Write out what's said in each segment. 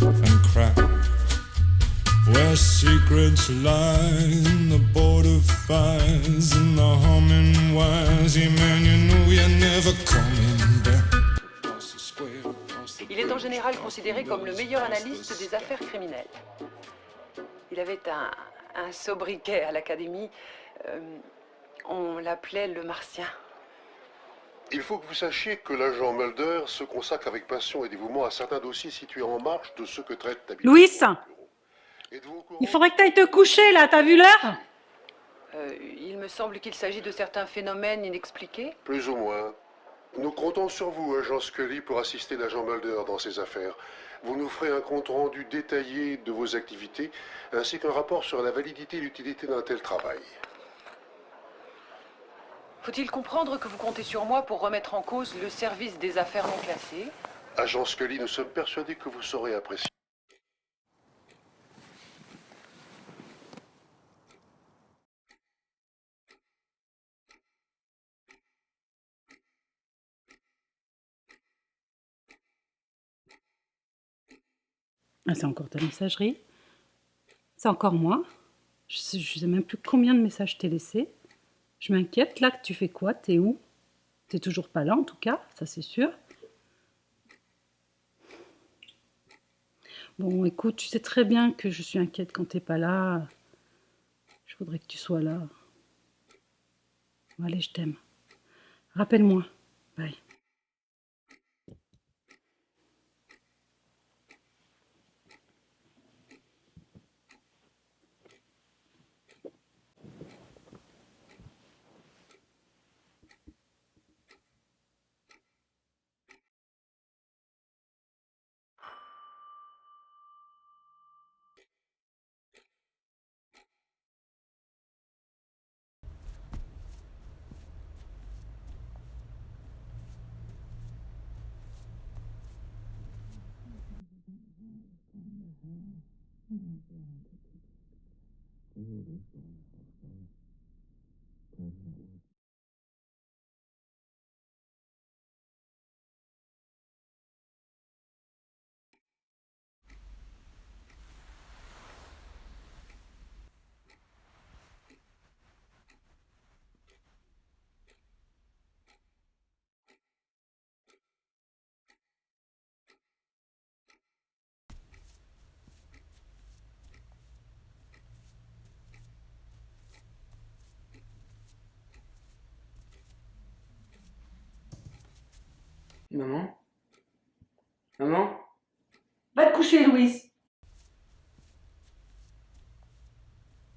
and crack, where secrets lie in the border fires and the humming wires. Yeah, man, you know you're never coming back. Il est en général considéré comme le meilleur analyste des affaires criminelles. Il avait un sobriquet à l'académie. On l'appelait le Martien. Il faut que vous sachiez que l'agent Mulder se consacre avec passion et dévouement à certains dossiers situés en marge de ceux que traite d'habitude. Louis, il faudrait que tu ailles te coucher là, t'as vu l'heure? Il me semble qu'il s'agit de certains phénomènes inexpliqués. Plus ou moins. Nous comptons sur vous, agent Scully, pour assister l'agent Mulder dans ses affaires. Vous nous ferez un compte-rendu détaillé de vos activités, ainsi qu'un rapport sur la validité et l'utilité d'un tel travail. Faut-il comprendre que vous comptez sur moi pour remettre en cause le service des affaires non classées? Agent Scully, nous sommes persuadés que vous saurez apprécier. Ah, c'est encore ta messagerie? C'est encore moi? Je sais même plus combien de messages je t'ai laissés. Je m'inquiète, là, que tu fais quoi? T'es où? T'es toujours pas là, en tout cas, ça c'est sûr. Bon, écoute, tu sais très bien que je suis inquiète quand t'es pas là. Je voudrais que tu sois là. Bon, allez, je t'aime. Rappelle-moi. Bye. Maman? Maman? Va te coucher, Louise.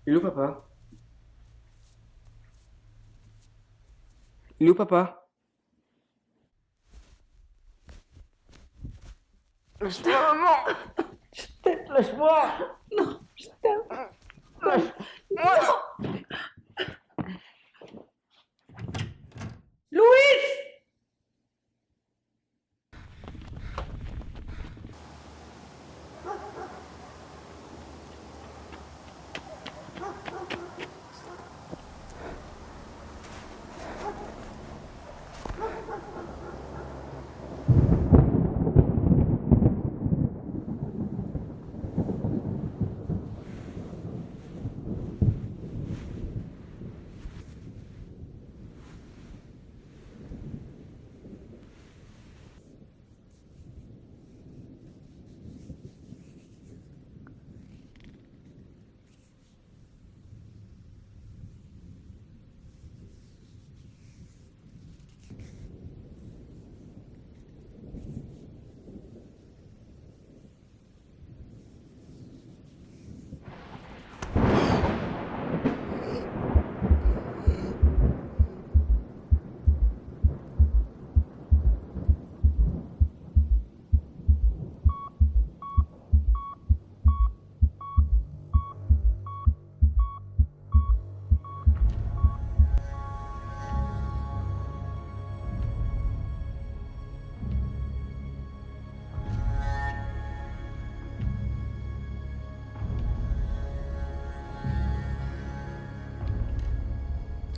Il est où papa? Il est où papa? Lâche-moi, maman! Je t'aime, lâche-moi! Non, je t'aime. Lâche-moi! Louise!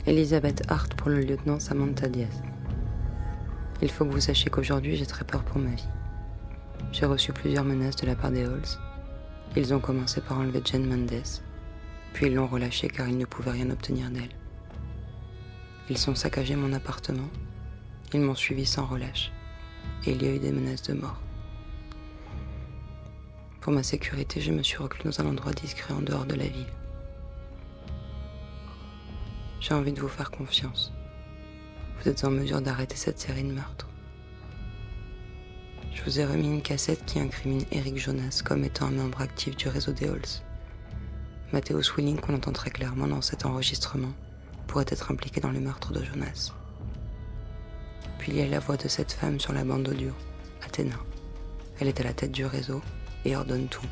Elisabeth Hart pour le lieutenant Samantha Diaz. Il faut que vous sachiez qu'aujourd'hui, j'ai très peur pour ma vie. J'ai reçu plusieurs menaces de la part des Halls. Ils ont commencé par enlever Jen Mendes, puis ils l'ont relâchée car ils ne pouvaient rien obtenir d'elle. Ils ont saccagé mon appartement, ils m'ont suivi sans relâche, et il y a eu des menaces de mort. Pour ma sécurité, je me suis reclus dans un endroit discret en dehors de la ville. J'ai envie de vous faire confiance. Vous êtes en mesure d'arrêter cette série de meurtres. Je vous ai remis une cassette qui incrimine Eric Jonas comme étant un membre actif du réseau des Halls. Mathéus Willing, qu'on entend très clairement dans cet enregistrement, pourrait être impliqué dans le meurtre de Jonas. Puis il y a la voix de cette femme sur la bande audio, Athéna. Elle est à la tête du réseau et ordonne tout.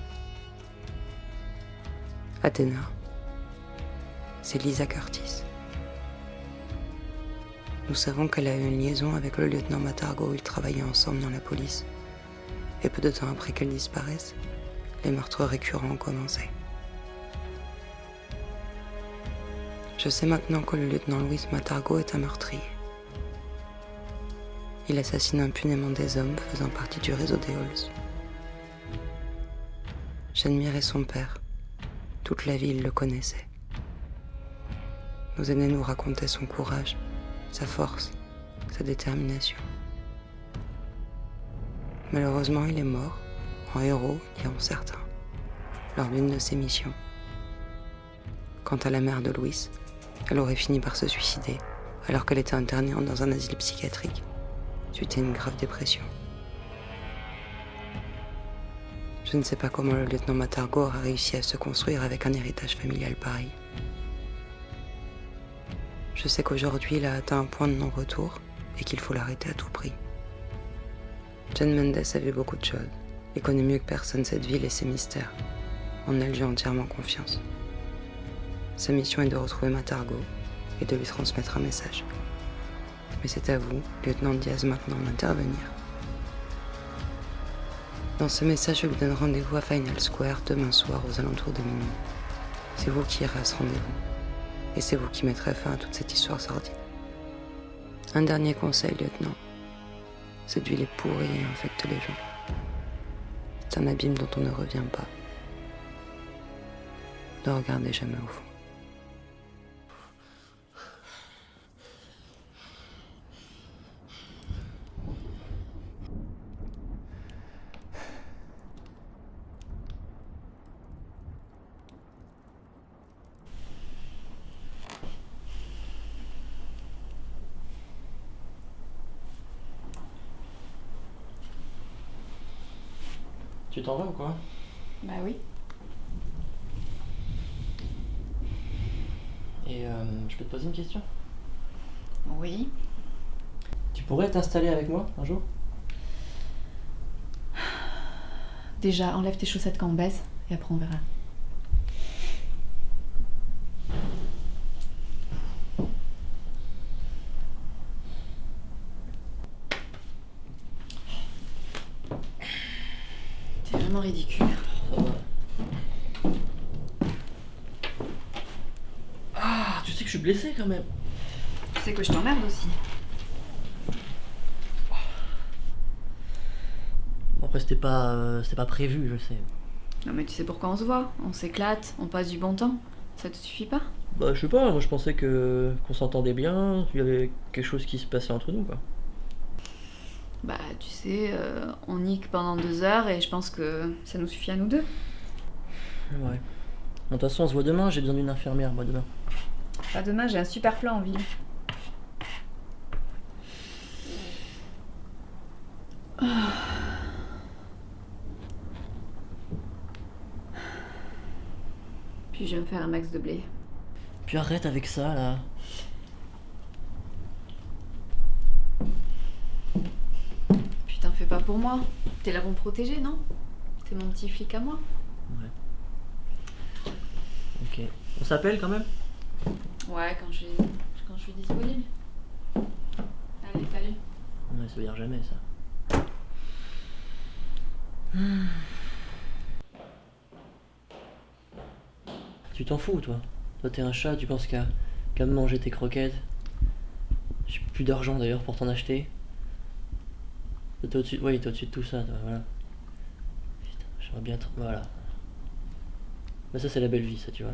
Athéna, c'est Lisa Curtis. Nous savons qu'elle a eu une liaison avec le lieutenant Matargo où ils travaillaient ensemble dans la police. Et peu de temps après qu'elle disparaisse, les meurtres récurrents ont commencé. Je sais maintenant que le lieutenant Luis Matargo est un meurtrier. Il assassine impunément des hommes faisant partie du réseau des Halls. J'admirais son père. Toute la ville le connaissait. Nos aînés nous racontaient son courage, sa force, sa détermination. Malheureusement, il est mort, en héros, diront certains, lors d'une de ses missions. Quant à la mère de Louis, elle aurait fini par se suicider alors qu'elle était internée dans un asile psychiatrique, suite à une grave dépression. Je ne sais pas comment le lieutenant Matargo a réussi à se construire avec un héritage familial pareil. Je sais qu'aujourd'hui, il a atteint un point de non-retour et qu'il faut l'arrêter à tout prix. Jen Mendes a vu beaucoup de choses et connaît mieux que personne cette ville et ses mystères. En elle, j'ai entièrement confiance. Sa mission est de retrouver Matargo et de lui transmettre un message. Mais c'est à vous, lieutenant Diaz, maintenant d'intervenir. Dans ce message, je vous donne rendez-vous à Final Square demain soir aux alentours de minuit. C'est vous qui irez à ce rendez-vous. Et c'est vous qui mettrez fin à toute cette histoire sordide. Un dernier conseil, lieutenant. Cette ville est pourrie et infecte les gens. C'est un abîme dont on ne revient pas. Ne regardez jamais au fond. Tu t'en vas ou quoi? Bah oui. Et je peux te poser une question? Oui. Tu pourrais t'installer avec moi un jour? Déjà, enlève tes chaussettes quand on baise, et après on verra. T'es vraiment ridicule. Ça va. Ah, tu sais que je suis blessé quand même. Tu sais que je t'emmerde aussi. Bon, après, c'était pas prévu, je sais. Non mais tu sais pourquoi on se voit. On s'éclate, on passe du bon temps. Ça te suffit pas? Bah, je sais pas, moi je pensais qu'on s'entendait bien, il y avait quelque chose qui se passait entre nous, quoi. Bah tu sais, on nique pendant 2 heures et je pense que ça nous suffit à nous deux. Ouais. Bon, de toute façon, on se voit demain, j'ai besoin d'une infirmière, moi, demain. Pas demain, j'ai un super plan en ville. Puis je vais me faire un max de blé. Puis arrête avec ça, là. Puis t'en fais pas pour moi. T'es là pour me protéger, non? T'es mon petit flic à moi. Ouais. Ok. On s'appelle quand même? Ouais, quand je suis disponible. Allez, salut. Ouais, ça veut dire jamais, ça. Tu t'en fous, toi? Toi, t'es un chat, tu penses qu'à me manger tes croquettes? J'ai plus d'argent, d'ailleurs, pour t'en acheter. Toi, t'es au-dessus de tout ça, toi, voilà. J'aimerais bien être... Voilà. Bah ça c'est la belle vie, ça, tu vois.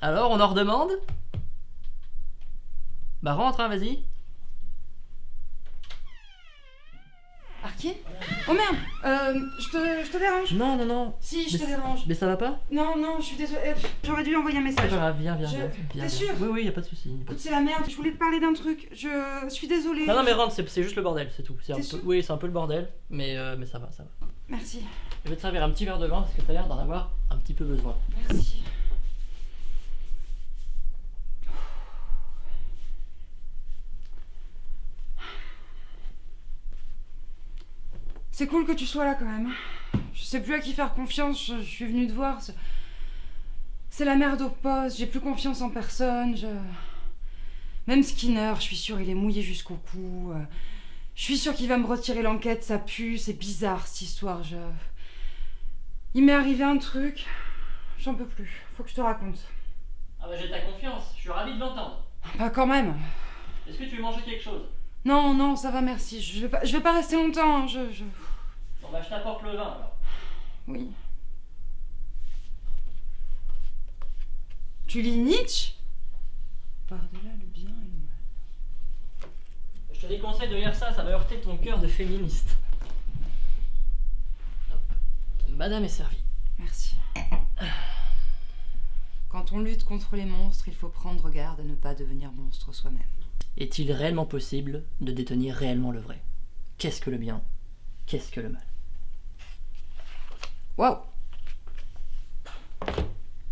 Alors, on en redemande? Bah rentre, hein, vas-y. Arkin? Oh merde, je te dérange? Non, non, non. Si, je te Mais- dérange. Mais ça va pas? Non, non, je suis désolée. J'aurais dû envoyer un C'est message. pas grave, viens, viens, Je- viens. T'es viens. sûr? Oui, oui, y a pas de soucis. Écoute, c'est la merde. Je voulais te parler d'un truc. Je suis désolée. Non, non, mais rentre, c'est juste le bordel, c'est tout. C'est un T'es peu... sûr? Oui, c'est un peu le bordel, mais ça va, ça va. Merci. Je vais te servir un petit verre de vin parce que t'as l'air d'en avoir un petit peu besoin. Merci. C'est cool que tu sois là quand même. Je sais plus à qui faire confiance. Je suis venue te voir. C'est la merde au poste. J'ai plus confiance en personne. Même Skinner, je suis sûre, il est mouillé jusqu'au cou. Je suis sûre qu'il va me retirer l'enquête. Ça pue. C'est bizarre cette histoire. Il m'est arrivé un truc. J'en peux plus. Faut que je te raconte. Ah bah j'ai ta confiance, je suis ravi de l'entendre. Bah quand même. Est-ce que tu veux manger quelque chose? Non, non, ça va, merci. Je vais pas rester longtemps. Hein. Bon bah je t'apporte le vin alors. Oui. Tu lis Nietzsche? Par-delà le bien et le mal. Je te déconseille de lire ça, ça va heurter ton cœur de féministe. Hop. Madame est servie. Merci. Quand on lutte contre les monstres, il faut prendre garde à ne pas devenir monstre soi-même. Est-il réellement possible de détenir réellement le vrai? Qu'est-ce que le bien? Qu'est-ce que le mal? Waouh!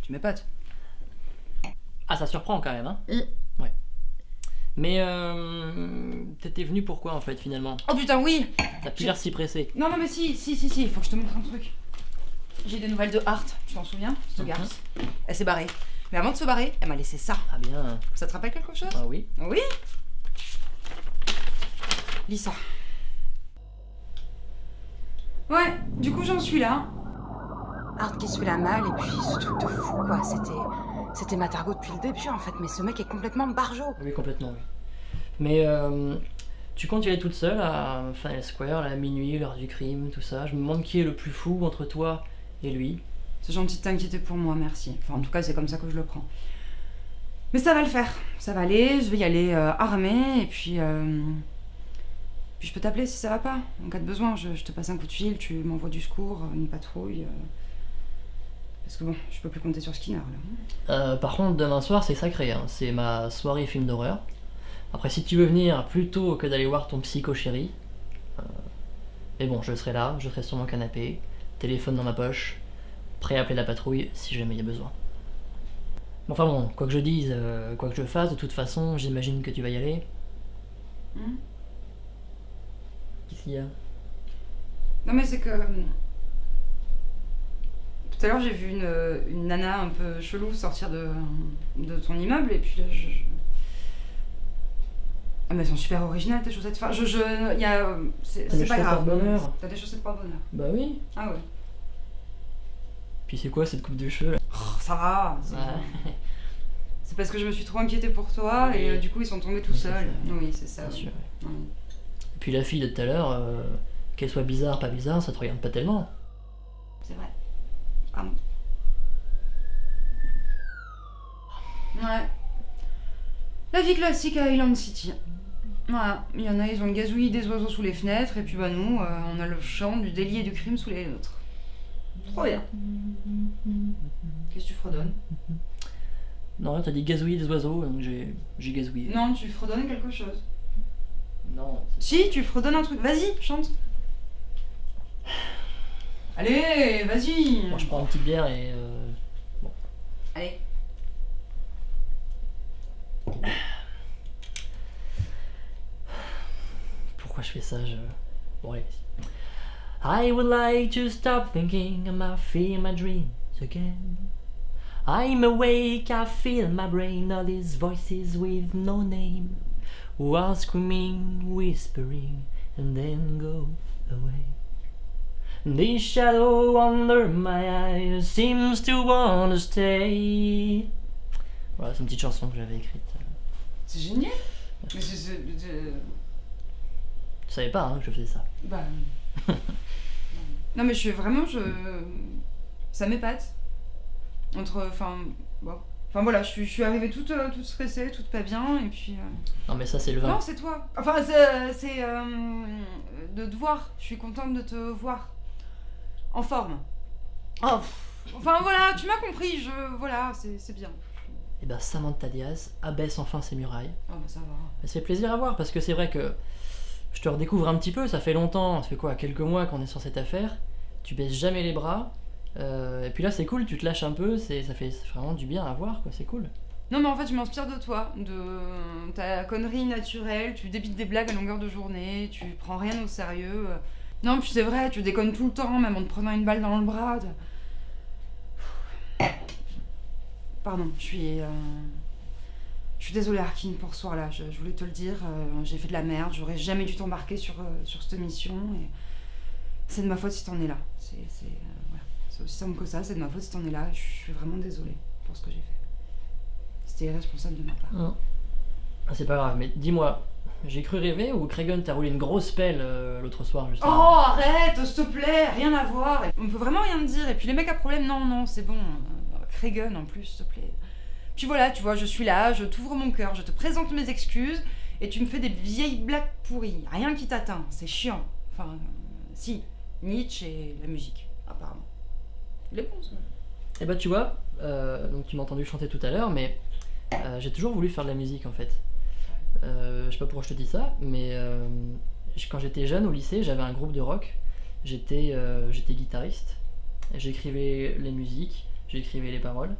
Tu m'épates. Ah, ça surprend quand même, hein? Ouais. Mais t'étais venu pourquoi en fait finalement? Oh putain, oui! T'as plus l'air si pressé. Non, non, mais si, il faut que je te montre un truc. J'ai des nouvelles de Hart, tu t'en souviens? Cette garce. Elle s'est barrée. Mais avant de se barrer, elle m'a laissé ça. Ah bien. Ça te rappelle quelque chose? Ah oui. Oui? Lis ça. Ouais, du coup j'en suis là. Hart qui suit la malle, et puis ce truc de fou, quoi. C'était ma Targo depuis le début, en fait, mais ce mec est complètement barjot. Oui, complètement, oui. Mais tu comptes y aller toute seule à Faneuil Square, à minuit, l'heure du crime, tout ça. Je me demande qui est le plus fou entre toi et lui. C'est gentil de t'inquiéter pour moi, merci. Enfin, en tout cas, c'est comme ça que je le prends. Mais ça va le faire. Ça va aller, je vais y aller armée, et puis... Puis je peux t'appeler si ça va pas. En cas de besoin, je te passe un coup de fil, tu m'envoies du secours, une patrouille... Parce que bon, je peux plus compter sur Skinner, là. Par contre, demain soir, c'est sacré, hein. C'est ma soirée film d'horreur. Après, si tu veux venir plutôt que d'aller voir ton psycho chéri... Mais bon, je serai là, je serai sur mon canapé, téléphone dans ma poche, prêt à appeler la patrouille si jamais il y a besoin. Enfin bon, quoi que je dise, quoi que je fasse, de toute façon, j'imagine que tu vas y aller. Qu'est-ce qu'il y a? Non mais c'est que... Tout à l'heure j'ai vu une nana un peu chelou sortir de ton immeuble et puis là Ah mais elles sont super originales tes chaussettes. Enfin y a... C'est pas grave. Porte-bonheur. T'as des chaussettes porte-bonheur. Bah oui. Ah ouais. Puis c'est quoi cette coupe de cheveux là? Oh, ça va. Ouais. C'est parce que je me suis trop inquiétée pour toi Oui. et du coup ils sont tombés tout Oui, seuls. c'est ça. Oui c'est ça. Bien oui. sûr, ouais. Oui. Et puis la fille de tout à l'heure, qu'elle soit bizarre, pas bizarre, ça te regarde pas tellement. C'est vrai. Pardon. Ouais. La vie classique à Island City. Voilà, il y en a, ils ont le gazouillis des oiseaux sous les fenêtres, et puis bah nous, on a le chant du délit et du crime sous les nôtres. Trop bien. Qu'est-ce que tu fredonnes? Non, t'as dit gazouiller des oiseaux, donc j'ai gazouillé. Non, tu fredonnes quelque chose. Non. Si, tu fredonnes un truc. Vas-y, chante. Allez, vas-y. Bon, je prends une petite bière et bon. Allez. Pourquoi je fais ça? Bon, allez, vas-y. I would like to stop thinking about fear my dreams again. I'm awake, I feel my brain, all these voices with no name, who are screaming, whispering, and then go away. This shadow under my eyes seems to want to stay. Voilà, c'est une petite chanson que j'avais écrite. C'est génial. Mais Tu savais pas hein, que je faisais ça. Bah. Non, mais ça m'épate. Enfin voilà, je suis arrivée toute stressée, toute pas bien, et puis... Non mais ça c'est le vin. Non, c'est toi. Enfin, c'est de te voir. Je suis contente de te voir. En forme. Oh, enfin voilà, tu m'as compris, voilà, c'est bien. Et ben Samantha Diaz abaisse enfin ses murailles. Ah bah ça va. Ça fait plaisir à voir parce que c'est vrai que je te redécouvre un petit peu, ça fait longtemps, ça fait quoi, quelques mois qu'on est sur cette affaire. Tu baisses jamais les bras. Et puis là c'est cool, tu te lâches un peu, ça fait vraiment du bien à voir quoi, c'est cool. Non mais en fait je m'inspire de toi, de ta connerie naturelle, tu débites des blagues à longueur de journée, tu prends rien au sérieux. Non puis c'est vrai, tu déconnes tout le temps, même en te prenant une balle dans le bras. Pardon, je suis désolée Arkin pour ce soir-là, je voulais te le dire, j'ai fait de la merde, j'aurais jamais dû t'embarquer sur cette mission et c'est de ma faute si t'en es là. Voilà. C'est aussi simple que ça, c'est de ma faute si t'en es là, je suis vraiment désolée pour ce que j'ai fait. C'était irresponsable de ma part. Non. C'est pas grave, mais dis-moi, j'ai cru rêver ou Cregan t'a roulé une grosse pelle l'autre soir justement? Oh arrête, s'il te plaît, rien à voir. On peut vraiment rien me dire. Et puis les mecs à problème, non, c'est bon. Cregan en plus, s'il te plaît. Puis voilà, tu vois, je suis là, je t'ouvre mon cœur, je te présente mes excuses et tu me fais des vieilles blagues pourries. Rien qui t'atteint, c'est chiant. Enfin, si, Nietzsche et la musique, apparemment. Il est bon ça. Eh bah tu vois, donc tu m'as entendu chanter tout à l'heure, mais j'ai toujours voulu faire de la musique en fait. Je sais pas pourquoi je te dis ça, mais quand j'étais jeune au lycée, j'avais un groupe de rock. J'étais guitariste. J'écrivais les musiques, j'écrivais les paroles.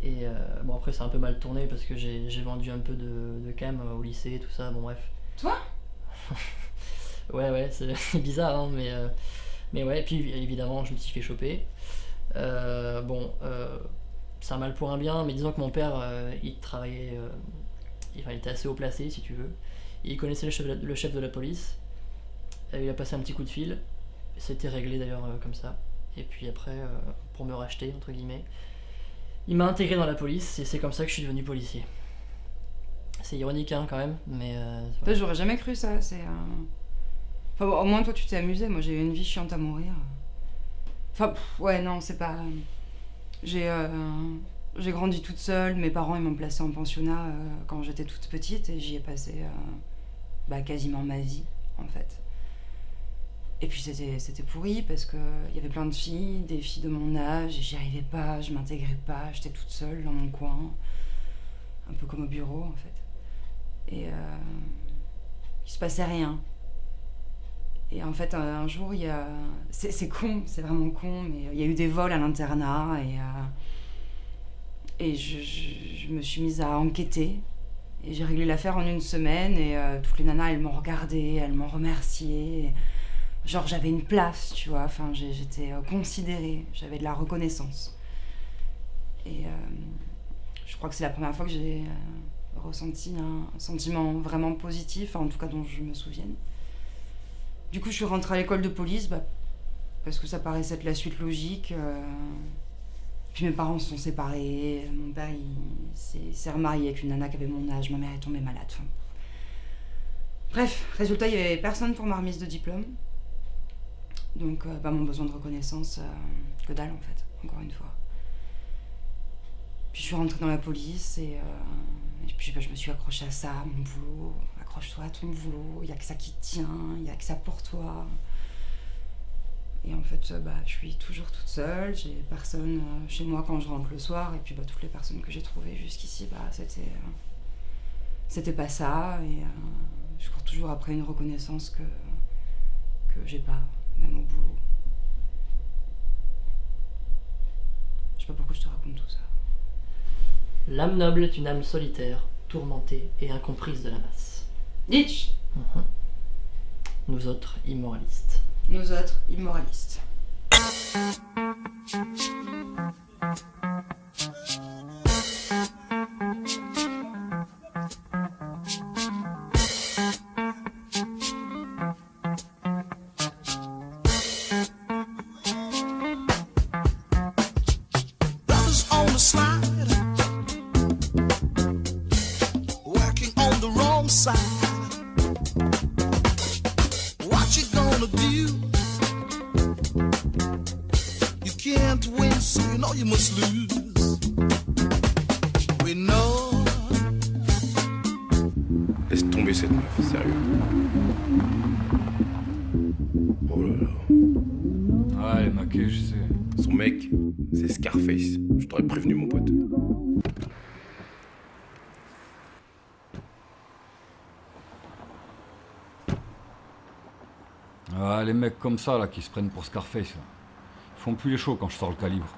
Et bon après c'est un peu mal tourné parce que j'ai vendu un peu de cam au lycée, tout ça, bon bref. Toi? Ouais, c'est bizarre hein, mais ouais, et puis évidemment je me suis fait choper. C'est un mal pour un bien, mais disons que mon père il travaillait, il était assez haut placé si tu veux. Il connaissait le chef de la police, il a passé un petit coup de fil, c'était réglé d'ailleurs comme ça. Et puis après, pour me racheter entre guillemets, il m'a intégré dans la police et c'est comme ça que je suis devenu policier. C'est ironique hein, quand même, mais... Toi, j'aurais jamais cru ça, Enfin, au moins toi tu t'es amusé, moi j'ai eu une vie chiante à mourir. Enfin, ouais, non, c'est pas... J'ai grandi toute seule, mes parents ils m'ont placée en pensionnat quand j'étais toute petite et j'y ai passé quasiment ma vie en fait. Et puis c'était pourri parce qu'il y avait plein de filles, des filles de mon âge et j'y arrivais pas, je m'intégrais pas, j'étais toute seule dans mon coin, un peu comme au bureau en fait. Et il se passait rien. Et en fait, un jour, il y a... C'est con, c'est vraiment con, mais il y a eu des vols à l'internat et je me suis mise à enquêter. Et j'ai réglé l'affaire en une semaine et toutes les nanas, elles m'ont regardée, elles m'ont remerciée. Genre, j'avais une place, tu vois, enfin, j'étais considérée, j'avais de la reconnaissance. Et je crois que c'est la première fois que j'ai ressenti un sentiment vraiment positif, en tout cas dont je me souvienne. Du coup, je suis rentrée à l'école de police, parce que ça paraissait être la suite logique. Puis mes parents se sont séparés, mon père il s'est remarié avec une nana qui avait mon âge, ma mère est tombée malade. Enfin... Bref, résultat, il n'y avait personne pour ma remise de diplôme. Donc, mon besoin de reconnaissance, que dalle en fait, encore une fois. Puis je suis rentrée dans la police et puis je me suis accrochée à ça, mon boulot. Accroche-toi à ton boulot, il n'y a que ça qui te tient, il n'y a que ça pour toi. Et en fait, je suis toujours toute seule, j'ai personne chez moi quand je rentre le soir, et puis toutes les personnes que j'ai trouvées jusqu'ici, c'était pas ça, et je cours toujours après une reconnaissance que j'ai pas, même au boulot. Je sais pas pourquoi je te raconte tout ça. L'âme noble est une âme solitaire, tourmentée et incomprise de la masse. Nietzsche. Nous autres immoralistes. Nous autres immoralistes. Brothers on the slide. side. What you gonna do? You can't win, so you know you must lose. We know. Laisse tomber cette meuf, sérieux. Oh là là. Ah, elle est maquée, je sais. Son mec, c'est Scarface. Je t'aurais prévenu, mon pote. Ah, les mecs comme ça, là, qui se prennent pour Scarface, là. Ils font plus les shows quand je sors le calibre.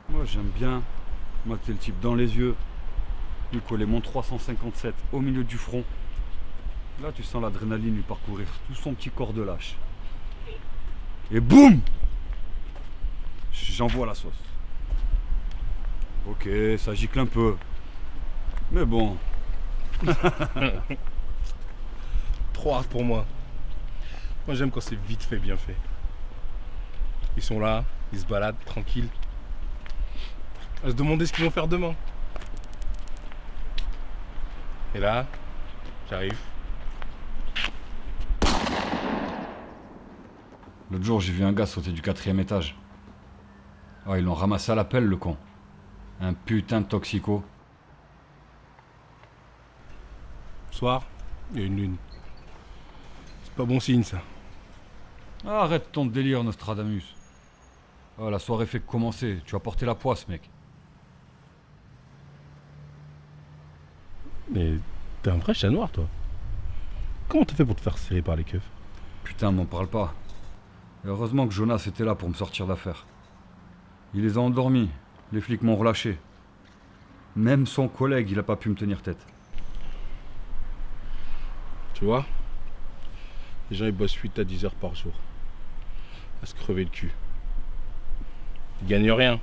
Moi, j'aime bien mater le type dans les yeux, lui coller mon 357 au milieu du front. Là, tu sens l'adrénaline lui parcourir tout son petit corps de lâche. Et boum! J'envoie la sauce. Ok, ça gicle un peu. Mais bon. Trop hard pour moi. Moi, j'aime quand c'est vite fait, bien fait. Ils sont là, ils se baladent tranquilles. À se demander ce qu'ils vont faire demain. Et là, j'arrive. L'autre jour, j'ai vu un gars sauter du 4e étage. Ah, ils l'ont ramassé à la pelle, le con. Un putain de toxico. Ce soir, il y a une lune. C'est pas bon signe, ça. Ah, arrête ton délire, Nostradamus. Ah, la soirée fait que commencer. Tu as porté la poisse, mec. Mais t'es un vrai chat noir, toi. Comment t'as fait pour te faire serrer par les keufs? Putain, m'en parle pas. Et heureusement que Jonas était là pour me sortir d'affaire. Il les a endormis. Les flics m'ont relâché. Même son collègue, il a pas pu me tenir tête. Tu vois, les gens ils bossent 8 à 10 heures par jour. À se crever le cul. Ils gagnent rien.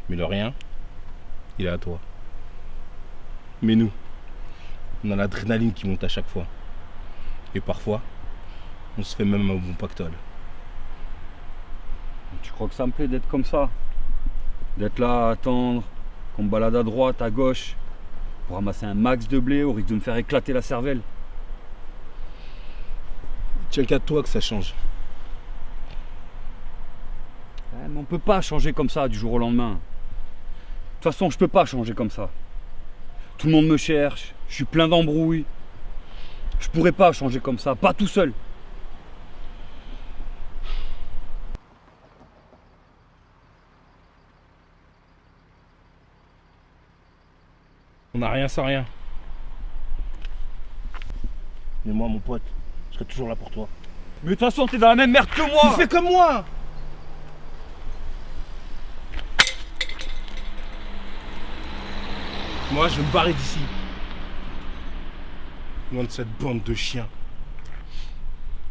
Mais le rien, il est à toi. Mais nous, on a l'adrénaline qui monte à chaque fois. Et parfois, on se fait même un bon pactole. Tu crois que ça me plaît d'être comme ça? D'être là à attendre, qu'on me balade à droite, à gauche, pour ramasser un max de blé au risque de me faire éclater la cervelle? Tiens qu'à toi que ça change. Ouais, mais on peut pas changer comme ça du jour au lendemain. De toute façon, je peux pas changer comme ça. Tout le monde me cherche, je suis plein d'embrouilles. Je pourrais pas changer comme ça, pas tout seul. On n'a rien sans rien. Mais moi, mon pote, je serai toujours là pour toi. Mais de toute façon, t'es dans la même merde que moi! Tu fais comme moi! Moi, je vais me barrer d'ici. Loin de cette bande de chiens.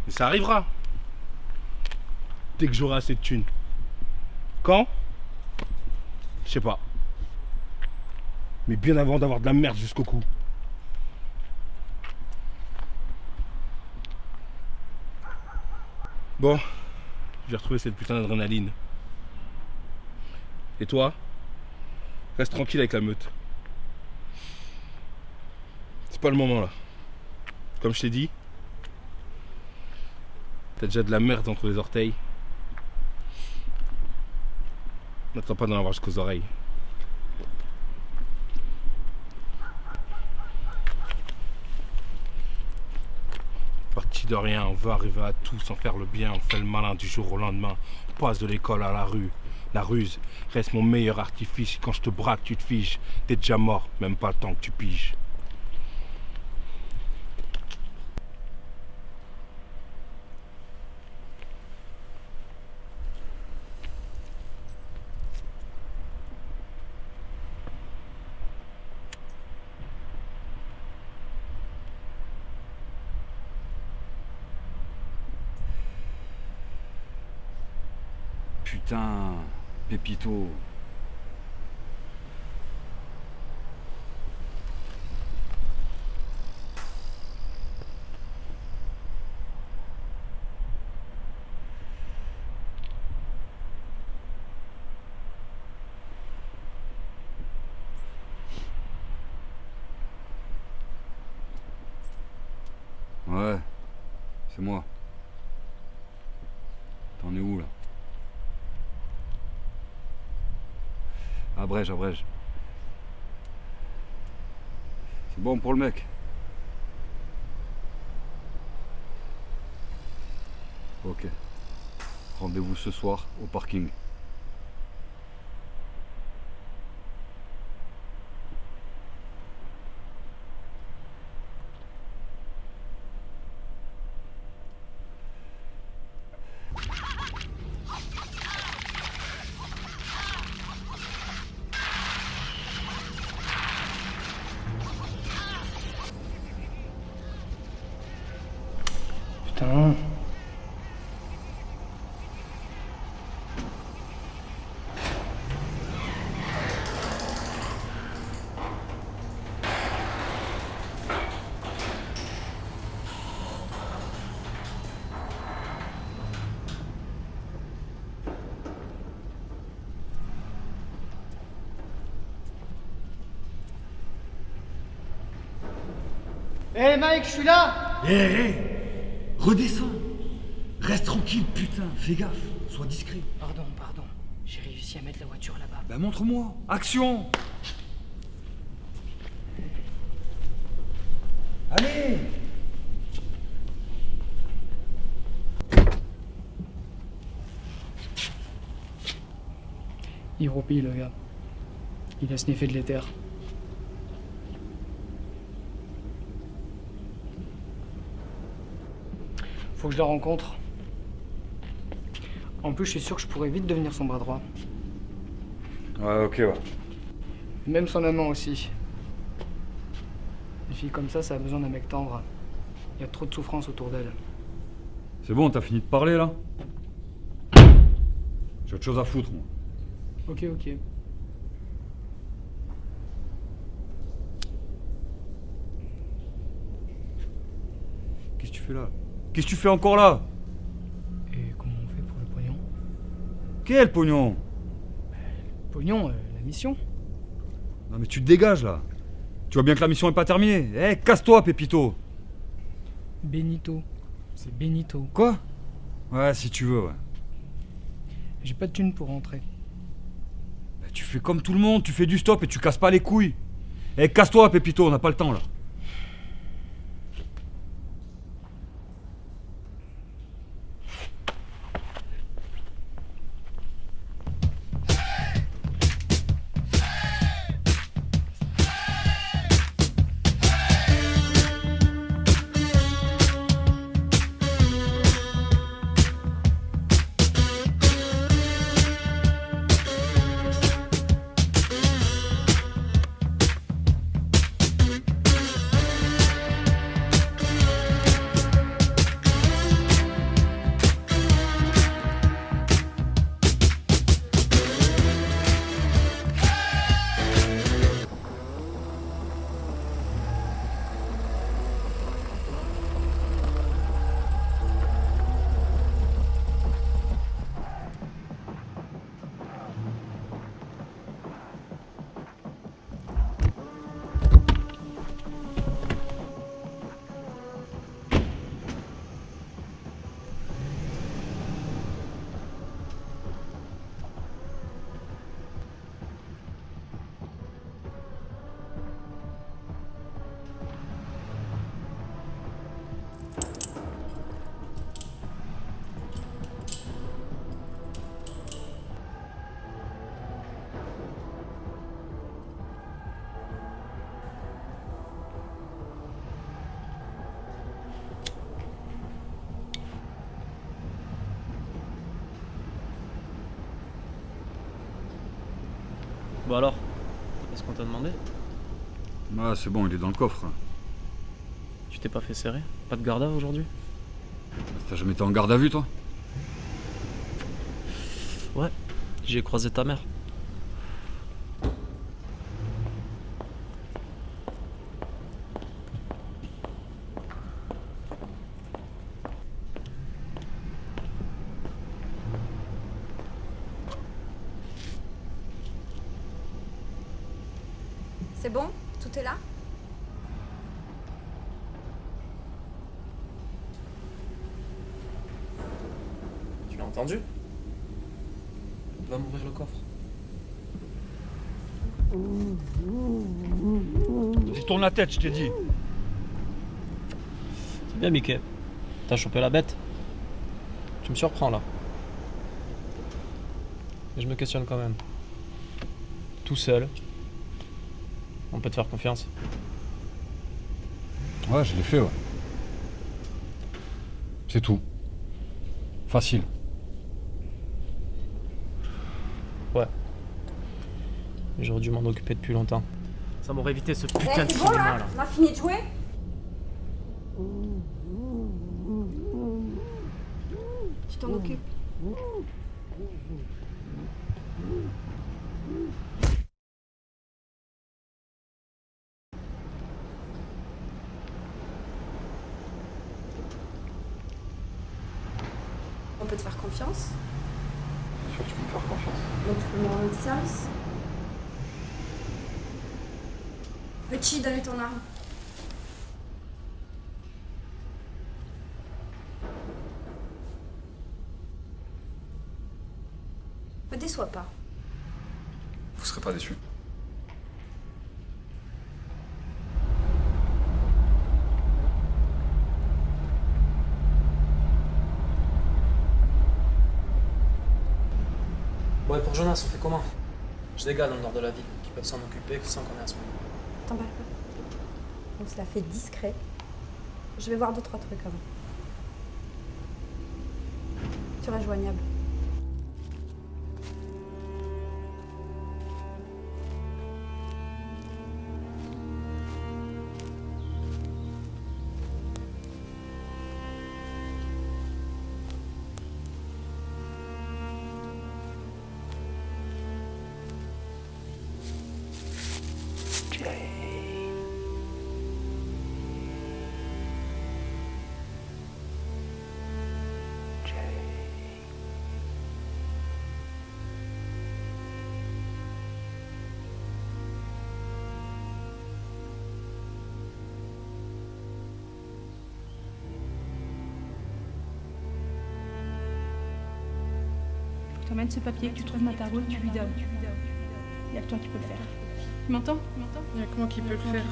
Et ça arrivera. Dès que j'aurai assez de thunes. Quand? Je sais pas. Mais bien avant d'avoir de la merde jusqu'au cou. Bon, j'ai retrouvé cette putain d'adrénaline. Et toi? Reste tranquille avec la meute. C'est pas le moment là. Comme je t'ai dit, t'as déjà de la merde entre les orteils. N'attends pas d'en avoir jusqu'aux oreilles. Parti de rien, on veut arriver à tout sans faire le bien, on fait le malin du jour au lendemain. On passe de l'école à la rue. La ruse reste mon meilleur artifice. Quand je te braque, tu te figes. T'es déjà mort, même pas le temps que tu piges. Putain, Pépito. Ouais, c'est moi. T'en es où là? Abrège. C'est bon pour le mec. Ok. Rendez-vous ce soir au parking. Putain. Hé Mike, je suis là! Hé, redescends. Reste tranquille, putain, fais gaffe, sois discret. Pardon. J'ai réussi à mettre la voiture là-bas. Bah montre-moi, action! Allez! Il roupille, le gars. Il a sniffé de l'éther. Faut que je la rencontre. En plus, je suis sûr que je pourrais vite devenir son bras droit. Ouais, ok, ouais. Même son amant aussi. Une fille comme ça a besoin d'un mec tendre. Il y a trop de souffrance autour d'elle. C'est bon, t'as fini de parler là? J'ai autre chose à foutre, moi. Ok. Qu'est-ce que tu fais là? Qu'est-ce que tu fais encore là? Et comment on fait pour le pognon? Quel pognon? Pognon, la mission. Non mais tu te dégages là. Tu vois bien que la mission est pas terminée. Eh, casse-toi, Pépito. Benito. C'est Benito. Quoi? Ouais, si tu veux, ouais. J'ai pas de thune pour rentrer. Bah, tu fais comme tout le monde, tu fais du stop et tu casses pas les couilles. Eh, casse-toi, Pépito, on n'a pas le temps là. Bon alors, est-ce qu'on t'a demandé? Ah, c'est bon, il est dans le coffre. Tu t'es pas fait serrer? Pas de garde à vue aujourd'hui? T'as jamais été en garde à vue, toi? Ouais, j'ai croisé ta mère. C'est bon? Tout est là? entendu? Va m'ouvrir le coffre. Vas-y, tourne la tête, je t'ai dit. C'est bien, Mickey. T'as chopé la bête. Tu me surprends là. Mais je me questionne quand même. Tout seul. On peut te faire confiance. Ouais, je l'ai fait, ouais. C'est tout. Facile. Ouais. J'aurais dû m'en occuper depuis longtemps. Ça m'aurait évité ce putain de C'est bon cinéma là. On a fini de jouer? Tu t'en occupes. On peut te faire confiance. Bien sûr, tu peux me faire confiance. Donc tu peux me rendre service. Petit, donne ton arme. Me déçois pas. Vous serez pas déçus. Bon, et pour Jonas, on fait comment? J'ai des gars dans le nord de la ville qui peuvent s'en occuper sans qu'on ait à se mouiller. T'emballes pas. On se la fait discret. Je vais voir 2-3 trucs avant. Tu restes joignable. Tu emmènes ce papier que tu trouves Mataro, tu lui donnes. Il n'y a que toi qui peux le faire. Tu m'entends? Il n'y a que moi qui peux le faire.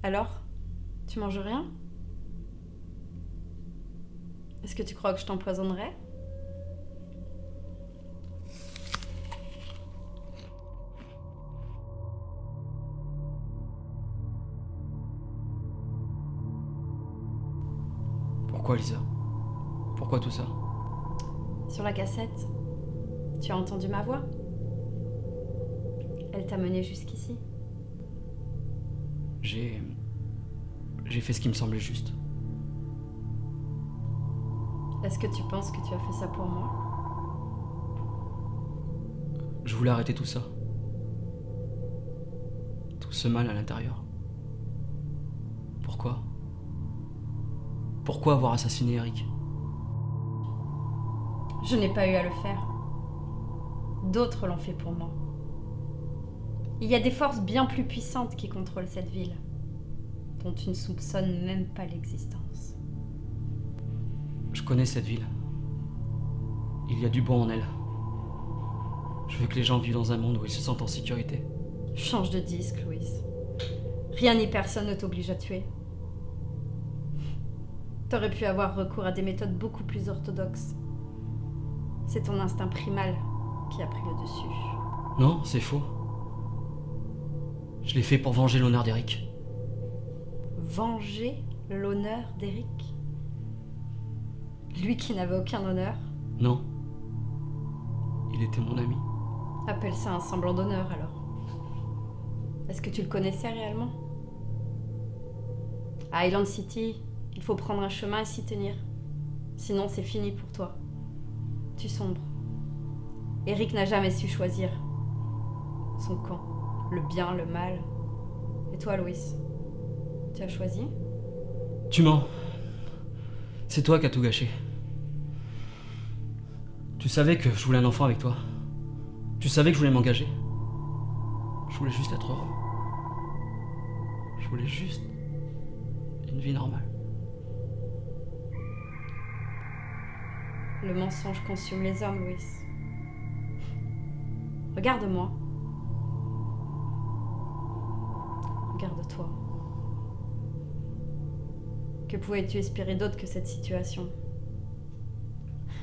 Alors? Tu manges rien? Est-ce que tu crois que je t'empoisonnerais? Pourquoi, Lisa? Pourquoi tout ça? Sur la cassette, tu as entendu ma voix? Elle t'a mené jusqu'ici. J'ai fait ce qui me semblait juste. Est-ce que tu penses que tu as fait ça pour moi? Je voulais arrêter tout ça. Tout ce mal à l'intérieur. Pourquoi? Pourquoi avoir assassiné Eric? Je n'ai pas eu à le faire. D'autres l'ont fait pour moi. Il y a des forces bien plus puissantes qui contrôlent cette ville, dont tu ne soupçonnes même pas l'existence. Je connais cette ville. Il y a du bon en elle. Je veux que les gens vivent dans un monde où ils se sentent en sécurité. Change de disque, Louise. Rien ni personne ne t'oblige à tuer. T'aurais pu avoir recours à des méthodes beaucoup plus orthodoxes. C'est ton instinct primal qui a pris le dessus. Non, c'est faux. Je l'ai fait pour venger l'honneur d'Eric. Venger l'honneur d'Eric? Lui qui n'avait aucun honneur? Non. Il était mon ami. Appelle ça un semblant d'honneur alors. Est-ce que tu le connaissais réellement? À Island City, il faut prendre un chemin et s'y tenir. Sinon c'est fini pour toi. Tu sombres. Eric n'a jamais su choisir son camp. Le bien, le mal. Et toi, Louis? Tu as choisi? Tu mens. C'est toi qui as tout gâché. Tu savais que je voulais un enfant avec toi. Tu savais que je voulais m'engager. Je voulais juste être heureux. Je voulais juste une vie normale. Le mensonge consume les hommes, Louis. Regarde-moi. Regarde-toi. Que pouvais-tu espérer d'autre que cette situation?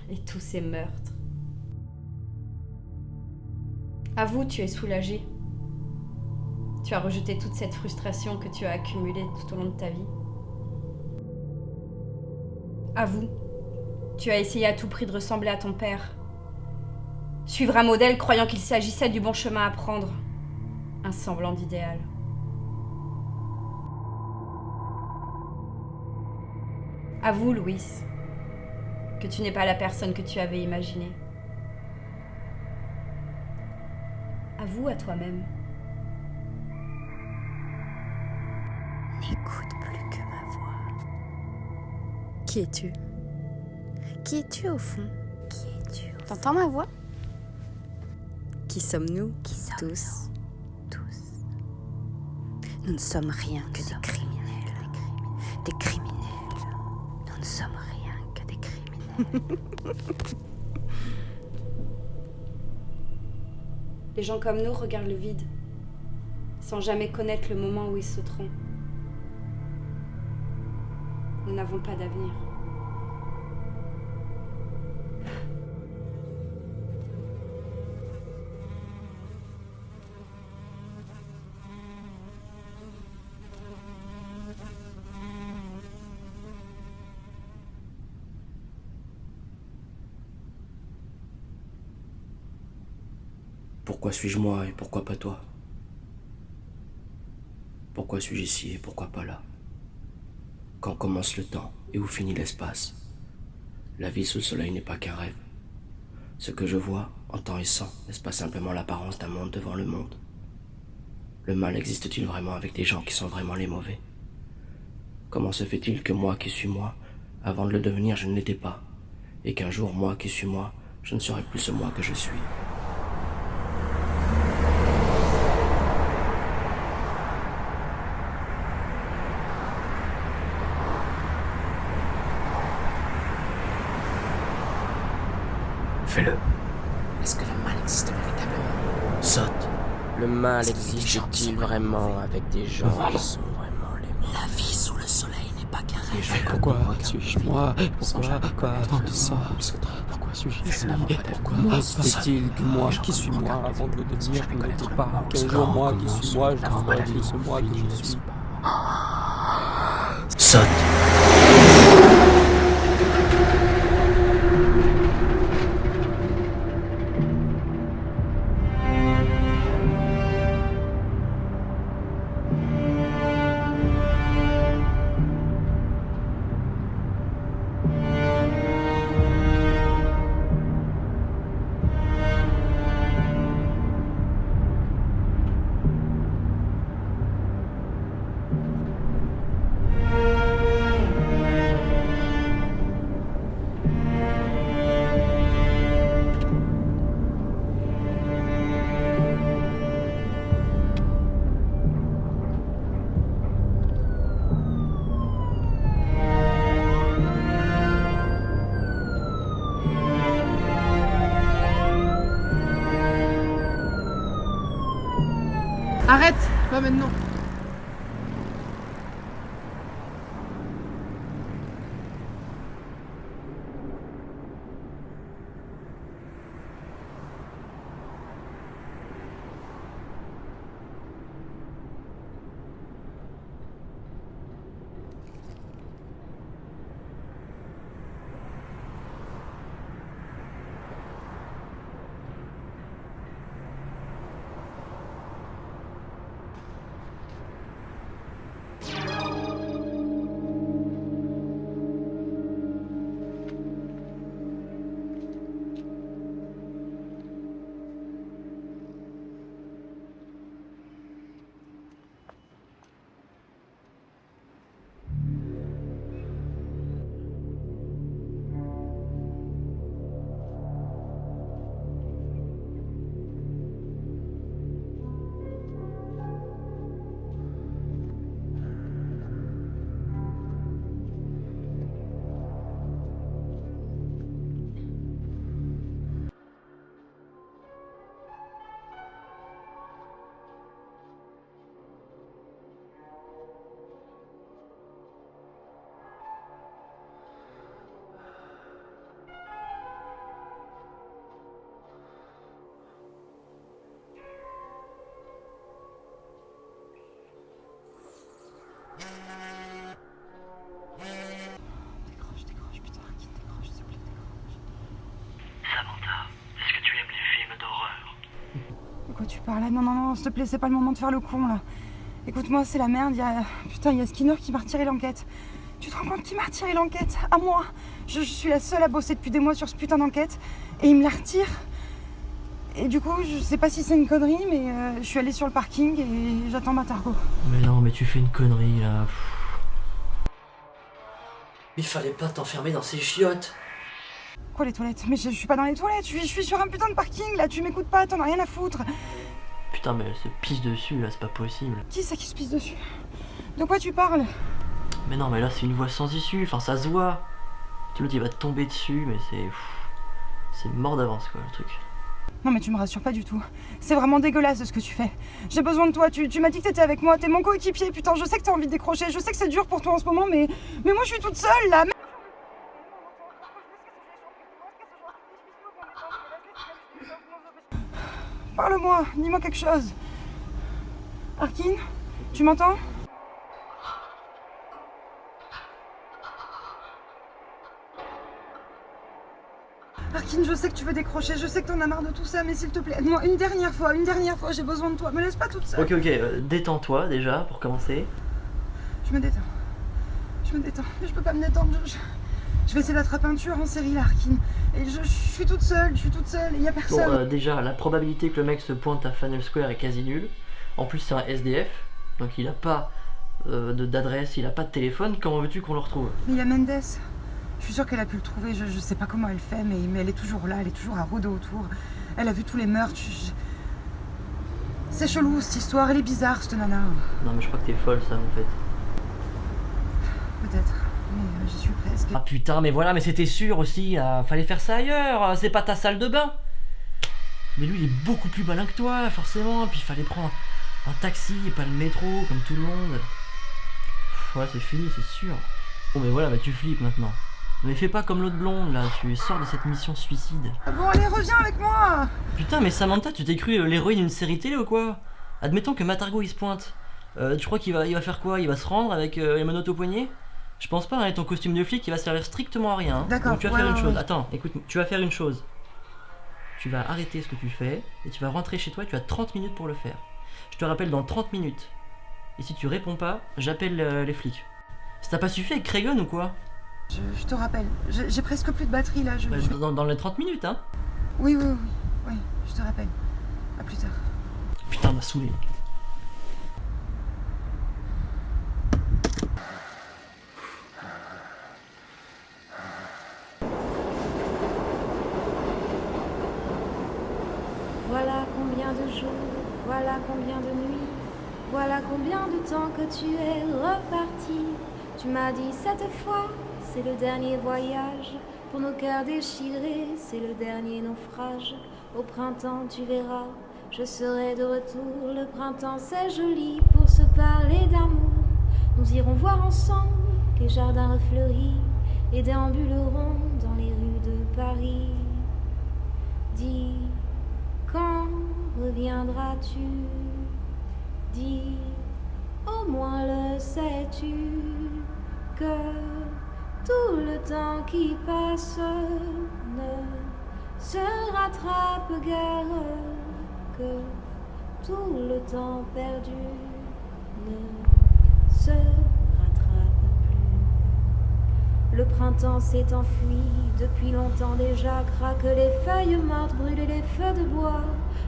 Et tous ces meurtres. Avoue, tu es soulagé. Tu as rejeté toute cette frustration que tu as accumulée tout au long de ta vie. Avoue, tu as essayé à tout prix de ressembler à ton père. Suivre un modèle croyant qu'il s'agissait du bon chemin à prendre. Un semblant d'idéal. Avoue, Louis, que tu n'es pas la personne que tu avais imaginée. Avoue à toi-même. N'écoute plus que ma voix. Qui es-tu? Qui es-tu au fond? Qui es-tu? T'entends ma voix? Qui sommes-nous? Tous. Nous ne sommes rien que des criminels. Des criminels. Nous ne sommes rien que des criminels. Les gens comme nous regardent le vide, sans jamais connaître le moment où ils sauteront. Nous n'avons pas d'avenir. Pourquoi suis-je moi et pourquoi pas toi? Pourquoi suis-je ici et pourquoi pas là? Quand commence le temps et où finit l'espace? La vie sous le soleil n'est pas qu'un rêve. Ce que je vois, entends et sens, n'est-ce pas simplement l'apparence d'un monde devant le monde? Le mal existe-t-il vraiment avec des gens qui sont vraiment les mauvais? Comment se fait-il que moi qui suis moi, avant de le devenir je ne l'étais pas, et qu'un jour moi qui suis moi, je ne serai plus ce moi que je suis? Fais-le. Est-ce que le mal existe véritablement? Saute. Le mal existe-t-il vraiment avec des gens qui sont vraiment les mauvais? La vie sous le soleil n'est pas qu'un rêve. Pourquoi suis-je moi? Pourquoi suis-je ici? Pourquoi est-il que moi qui suis moi avant de le devenir je ne l'étais pas? Quel jour moi qui suis moi je ne serai plus ce moi que je suis? Saute. Arrête, pas maintenant. quoi tu parles. Non, non, non, s'il te plaît, c'est pas le moment de faire le con, là. Écoute-moi, c'est la merde, Putain, il y a Skinner qui m'a retiré l'enquête. Tu te rends compte qu'il m'a retiré l'enquête? À moi. Je suis la seule à bosser depuis des mois sur ce putain d'enquête. Et il me la retire. Et du coup, je sais pas si c'est une connerie, mais je suis allée sur le parking et j'attends ma Targo. Mais non, mais tu fais une connerie, là. Il fallait pas t'enfermer dans ces chiottes. Quoi, les toilettes? Mais je suis pas dans les toilettes, je suis sur un putain de parking, là, tu m'écoutes pas, t'en as rien à foutre. Putain, mais elle se pisse dessus, là, c'est pas possible. Qui c'est qui se pisse dessus? De quoi tu parles? Mais non, mais là, c'est une voie sans issue, enfin, ça se voit. Tu l'autre, il va te tomber dessus, mais c'est mort d'avance, quoi, le truc. Non mais tu me rassures pas du tout. C'est vraiment dégueulasse de ce que tu fais. J'ai besoin de toi, tu m'as dit que t'étais avec moi, t'es mon coéquipier, putain, je sais que t'as envie de décrocher, je sais que c'est dur pour toi en ce moment, mais moi je suis toute seule là. Parle-moi, dis-moi quelque chose. Arkin, tu m'entends? Arkin, je sais que tu veux décrocher, je sais que t'en as marre de tout ça, mais s'il te plaît, moi, une dernière fois, j'ai besoin de toi, me laisse pas toute seule. Ok, détends-toi déjà, pour commencer. Je me détends, mais je peux pas me détendre, je vais essayer d'attraper un tueur en série là, Arkin. Et je suis toute seule, et y a personne. Bon, déjà, la probabilité que le mec se pointe à Faneuil Square est quasi nulle. En plus, c'est un SDF, donc il a pas d'adresse, il a pas de téléphone, comment veux-tu qu'on le retrouve? Mais il y a Mendes. Je suis sûre qu'elle a pu le trouver, je sais pas comment elle fait, mais elle est toujours là, elle est toujours à rôder autour. Elle a vu tous les meurtres. C'est chelou cette histoire, elle est bizarre cette nana. Non mais je crois que t'es folle ça en fait. Peut-être, mais j'y suis presque. Ah putain, mais voilà, mais c'était sûr aussi, là. Fallait faire ça ailleurs, c'est pas ta salle de bain. Mais lui il est beaucoup plus malin que toi, forcément, puis il fallait prendre un taxi et pas le métro, comme tout le monde. Ouais, c'est fini, c'est sûr. Bon mais voilà, bah tu flippes maintenant. Mais fais pas comme l'autre blonde là, tu sors de cette mission suicide. Ah bon, allez, reviens avec moi. Putain, mais Samantha, tu t'es cru l'héroïne d'une série télé ou quoi? Admettons que Matargo il se pointe. Tu crois qu'il va faire quoi? Il va se rendre avec les menottes au poignet? Je pense pas, hein, ton costume de flic il va servir strictement à rien. Hein. D'accord. Donc tu vas faire une chose. Attends, écoute, tu vas faire une chose. Tu vas arrêter ce que tu fais et tu vas rentrer chez toi et tu as 30 minutes pour le faire. Je te rappelle dans 30 minutes. Et si tu réponds pas, j'appelle les flics. Ça t'a pas suffi avec Craigon ou quoi? Je te rappelle, j'ai presque plus de batterie là. Dans les 30 minutes, hein? Oui, je te rappelle. À plus tard. Putain, m'a saoulé. Voilà combien de jours, voilà combien de nuits, voilà combien de temps que tu es reparti. Tu m'as dit cette fois, c'est le dernier voyage. Pour nos cœurs déchirés, c'est le dernier naufrage. Au printemps, tu verras, je serai de retour. Le printemps, c'est joli pour se parler d'amour. Nous irons voir ensemble les jardins refleuris et déambulerons dans les rues de Paris. Dis, quand reviendras-tu? Dis, au moins le sais-tu, que tout le temps qui passe ne se rattrape guère, que tout le temps perdu ne se rattrape plus. Le printemps s'est enfui depuis longtemps déjà, craquent les feuilles mortes, brûlent les feux de bois.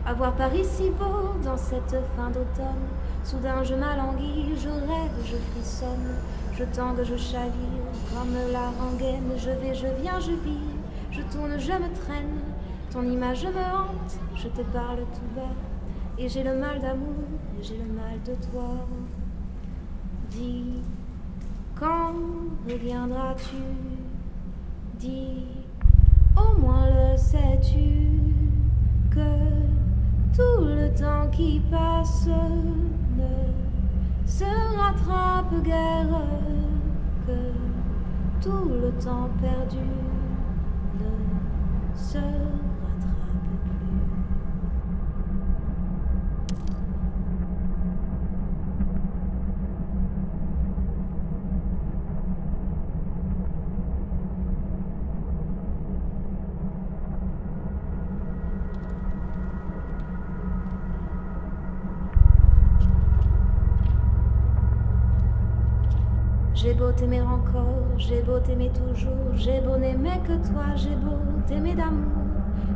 À voir Paris si beau dans cette fin d'automne, soudain je m'alanguis, je rêve, je frissonne. Je tangue, je chavire, comme la rengaine. Je vais, je viens, je vis, je tourne, je me traîne. Ton image me hante, je te parle tout bas. Et j'ai le mal d'amour, et j'ai le mal de toi. Dis, quand reviendras-tu? Dis, au moins le sais-tu, que tout le temps qui passe ne se rattrape guère, que tout le temps perdu ne se rattrape plus. J'ai beau t'aimer encore, j'ai beau t'aimer toujours, j'ai beau n'aimer que toi, j'ai beau t'aimer d'amour.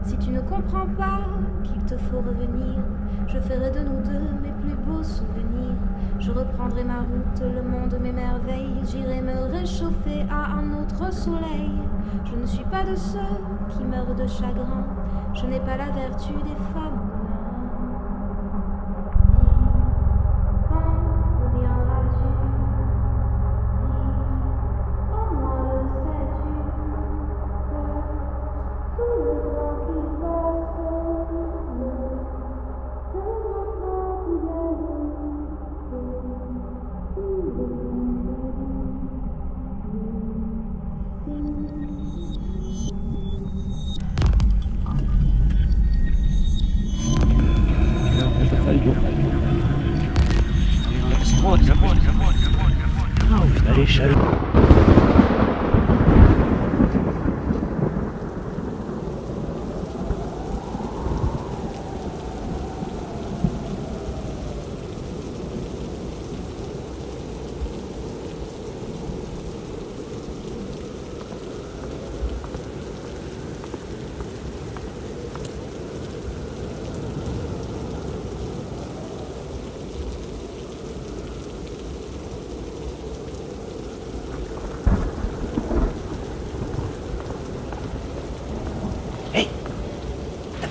Si tu ne comprends pas qu'il te faut revenir, je ferai de nous deux mes plus beaux souvenirs. Je reprendrai ma route, le monde m'émerveille, j'irai me réchauffer à un autre soleil. Je ne suis pas de ceux qui meurent de chagrin, je n'ai pas la vertu des femmes. Allez, chaleur.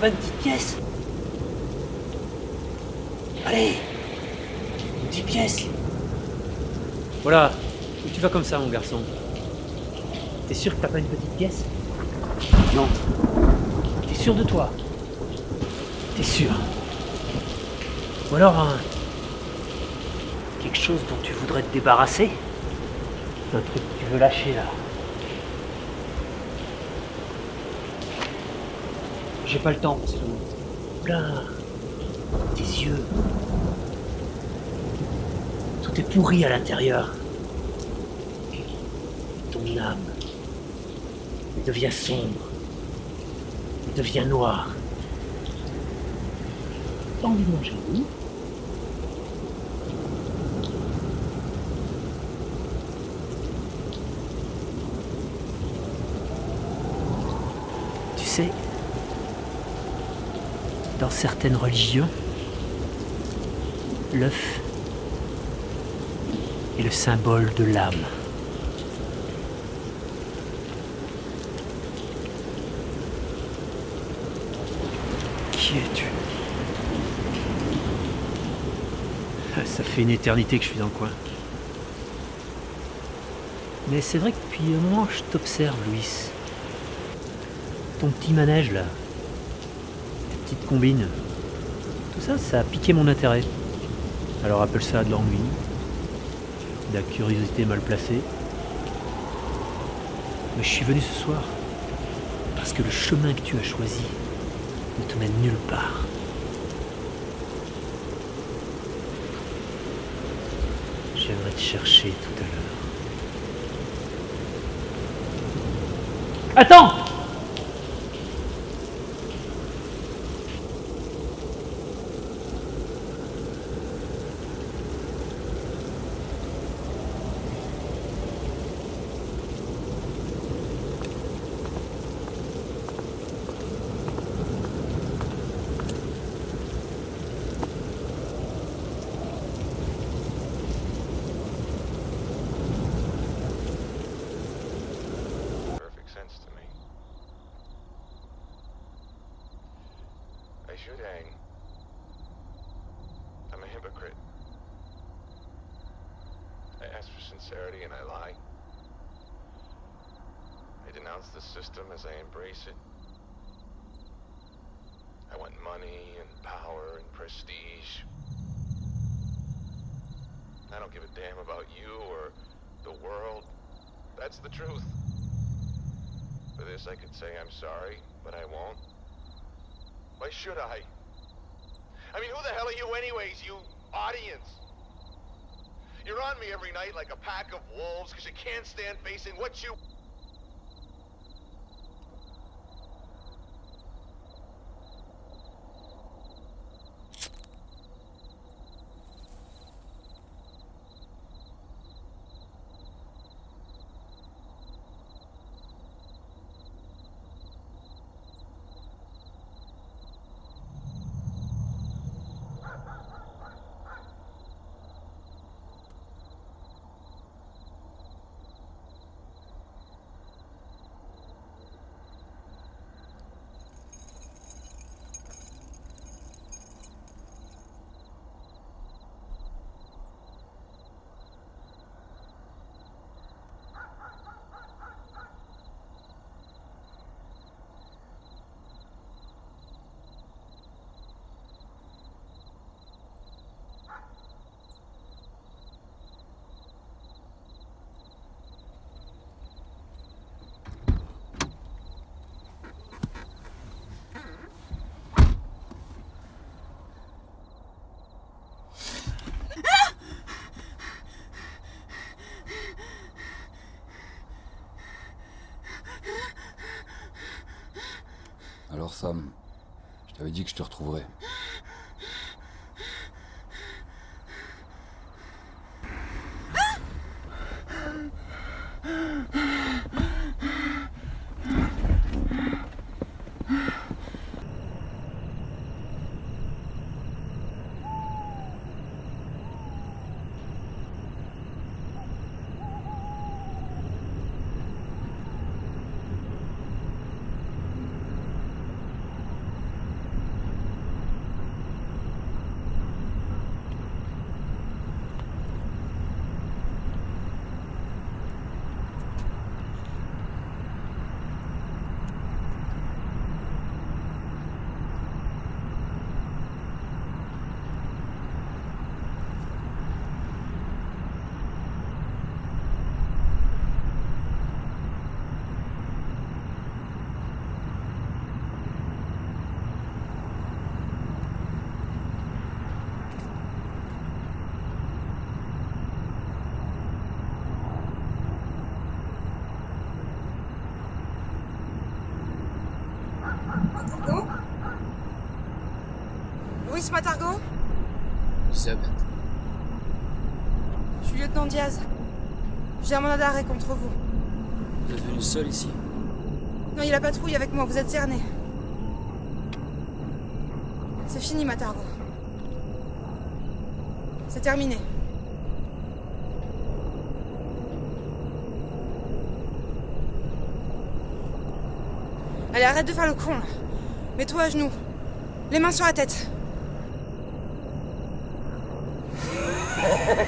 Pas une petite pièce? Allez, une petite pièce. Voilà, où tu vas comme ça, mon garçon? T'es sûr que t'as pas une petite pièce? Non. T'es sûr de toi? T'es sûr? Ou alors quelque chose dont tu voudrais te débarrasser? Un truc que tu veux lâcher là? J'ai pas le temps pour ce moment. Là, tes yeux. Tout est pourri à l'intérieur. Ton âme. Elle devient sombre. Elle devient noire. T'as envie de manger où? Tu sais, dans certaines religions, l'œuf est le symbole de l'âme. Qui es-tu? Ça fait une éternité que je suis dans le coin. Mais c'est vrai que depuis un moment, je t'observe, Louis. Ton petit manège, là. Tes petites combines. Tout ça, ça a piqué mon intérêt. Alors appelle ça de l'ennui, de la curiosité mal placée. Mais je suis venu ce soir parce que le chemin que tu as choisi ne te mène nulle part. J'aimerais te chercher tout à l'heure. Attends! I'm a hypocrite. I ask for sincerity and I lie. I denounce the system as I embrace it. I want money and power and prestige. I don't give a damn about you or the world. That's the truth. For this I could say I'm sorry, but I won't. Why should I? I mean, who the hell are you anyways, you audience? You're on me every night like a pack of wolves because you can't stand facing what you... Sam. Je t'avais dit que je te retrouverais. Matargo? Louis Matargo? Elisabeth. Je suis lieutenant Diaz. J'ai un mandat d'arrêt contre vous. Vous êtes venu seul ici? Non, il y a la patrouille avec moi, vous êtes cerné. C'est fini, Matargo. C'est terminé. Allez, arrête de faire le con, là. Mets-toi à genoux. Les mains sur la tête.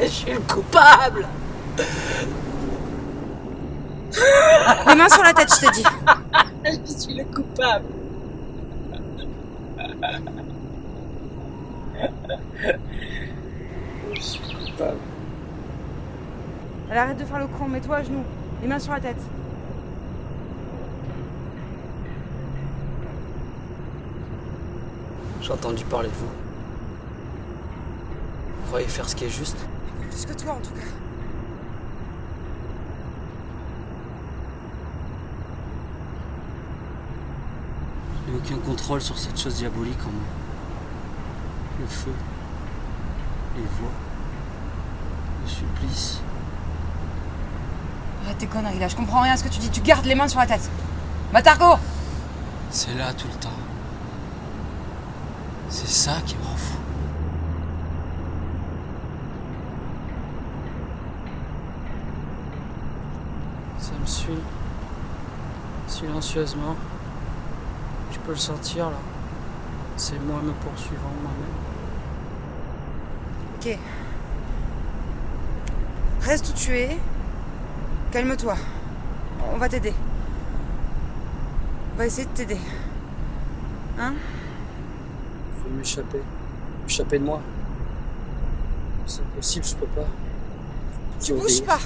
Je suis le coupable. Les mains sur la tête, je te dis. Je suis le coupable. Je suis coupable. Allez, arrête de faire le con, mets-toi à genoux. Les mains sur la tête. J'ai entendu parler de vous. Vous croyez faire ce qui est juste? Plus que toi, en tout cas. Je n'ai aucun contrôle sur cette chose diabolique en moi. Le feu, les voix, le supplice. Arrête tes conneries, là. Je comprends rien à ce que tu dis. Tu gardes les mains sur la tête. Matargo! C'est là tout le temps. C'est ça qui me rend fou. Ça me suit. Silencieusement. Je peux le sentir là. C'est moi me poursuivant moi-même. Ok. Reste où tu es. Calme-toi. On va t'aider. On va essayer de t'aider. Hein? Je veux m'échapper. M'échapper de moi. C'est impossible, je peux pas. Tu bouges pas.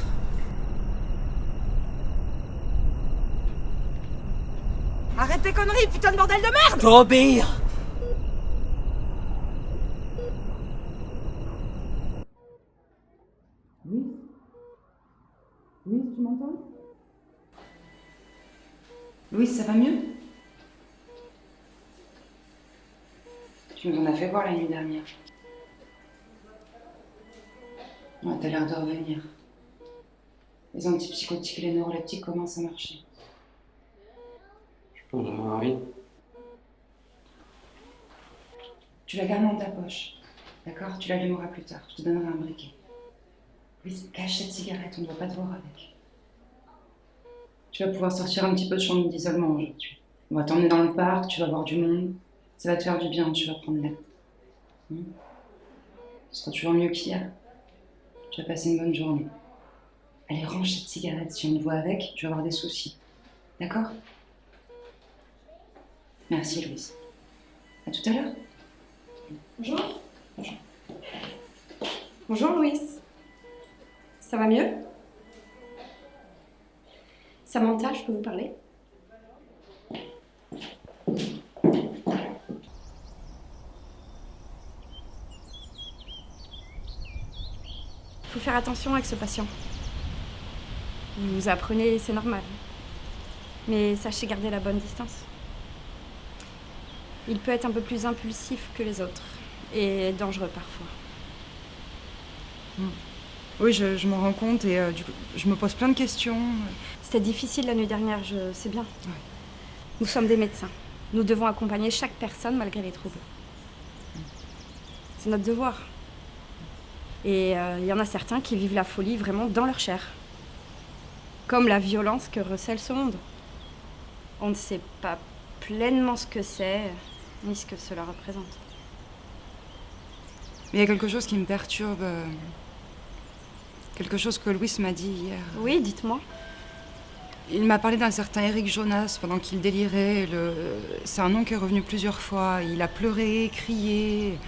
Arrête tes conneries, putain de bordel de merde! Faut obéir! Oui? Oui, tu m'entends? Louise, ça va mieux? Tu nous en as fait voir la nuit dernière. Ouais, t'as l'air de revenir. Les antipsychotiques et les neuroleptiques commencent à marcher. Je pense que j'en ai envie. Tu la gardes dans ta poche. D'accord? Tu l'allumeras plus tard. Je te donnerai un briquet. Louise, cache cette cigarette, on ne doit pas te voir avec. Tu vas pouvoir sortir un petit peu de chambre d'isolement aujourd'hui. On va t'emmener dans le parc, tu vas voir du monde. Ça va te faire du bien, tu vas prendre l'air. Tu seras toujours mieux qu'hier. Tu vas passer une bonne journée. Allez, range cette cigarette. Si on te voit avec, tu vas avoir des soucis. D'accord? Merci, Louise. À tout à l'heure. Bonjour. Bonjour. Bonjour, Louise. Ça va mieux? Samantha, je peux vous parler? Faut faire attention avec ce patient. Vous apprenez, c'est normal. Mais sachez garder la bonne distance. Il peut être un peu plus impulsif que les autres et dangereux parfois. Oui, je m'en rends compte et du coup, je me pose plein de questions. C'était difficile la nuit dernière, je sais bien. Ouais. Nous sommes des médecins. Nous devons accompagner chaque personne malgré les troubles. C'est notre devoir. Et il y en a certains qui vivent la folie vraiment dans leur chair. Comme la violence que recèle ce monde. On ne sait pas pleinement ce que c'est, ni ce que cela représente. Mais il y a quelque chose qui me perturbe. Quelque chose que Louis m'a dit hier. Oui, dites-moi. Il m'a parlé d'un certain Eric Jonas pendant qu'il délirait. C'est un nom qui est revenu plusieurs fois. Il a pleuré, crié.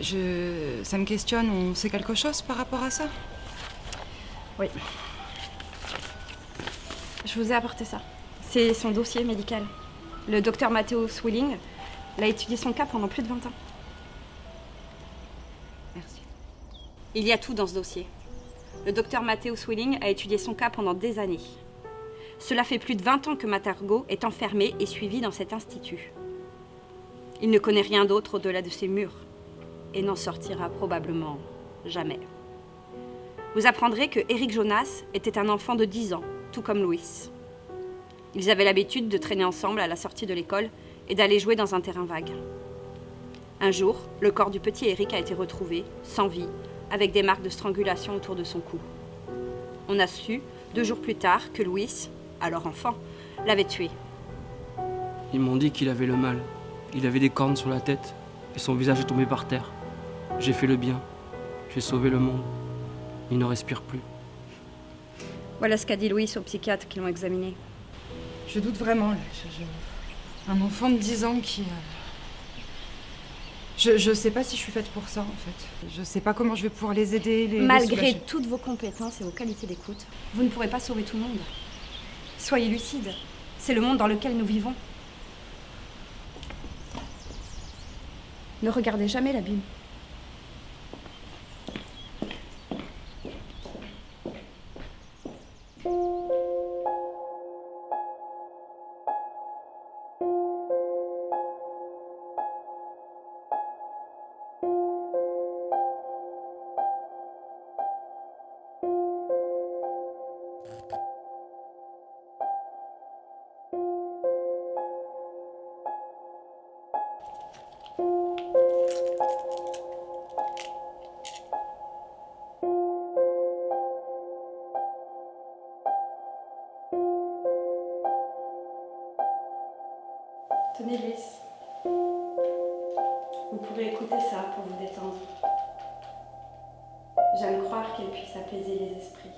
Ça me questionne. On sait quelque chose par rapport à ça? Oui. Je vous ai apporté ça. C'est son dossier médical. Le docteur Matteo Swilling l'a étudié son cas pendant plus de 20 ans. Merci. Il y a tout dans ce dossier. Le docteur Matteo Swilling a étudié son cas pendant des années. Cela fait plus de 20 ans que Matargo est enfermé et suivi dans cet institut. Il ne connaît rien d'autre au-delà de ces murs et n'en sortira probablement jamais. Vous apprendrez que Eric Jonas était un enfant de 10 ans, tout comme Louis. Ils avaient l'habitude de traîner ensemble à la sortie de l'école et d'aller jouer dans un terrain vague. Un jour, le corps du petit Eric a été retrouvé, sans vie, avec des marques de strangulation autour de son cou. On a su, 2 jours plus tard, que Louis, alors enfant, l'avait tué. Ils m'ont dit qu'il avait le mal. Il avait des cornes sur la tête et son visage est tombé par terre. J'ai fait le bien. J'ai sauvé le monde. Il ne respire plus. Voilà ce qu'a dit Louis aux psychiatres qui l'ont examiné. Je doute vraiment. Là. Un enfant de 10 ans qui... Je sais pas si je suis faite pour ça, en fait. Je sais pas comment je vais pouvoir les aider, Malgré toutes vos compétences et vos qualités d'écoute, vous ne pourrez pas sauver tout le monde. Soyez lucide. C'est le monde dans lequel nous vivons. Ne regardez jamais l'abîme. Tenez, Louis. Vous pourrez écouter ça pour vous détendre. J'aime croire qu'elle puisse apaiser les esprits.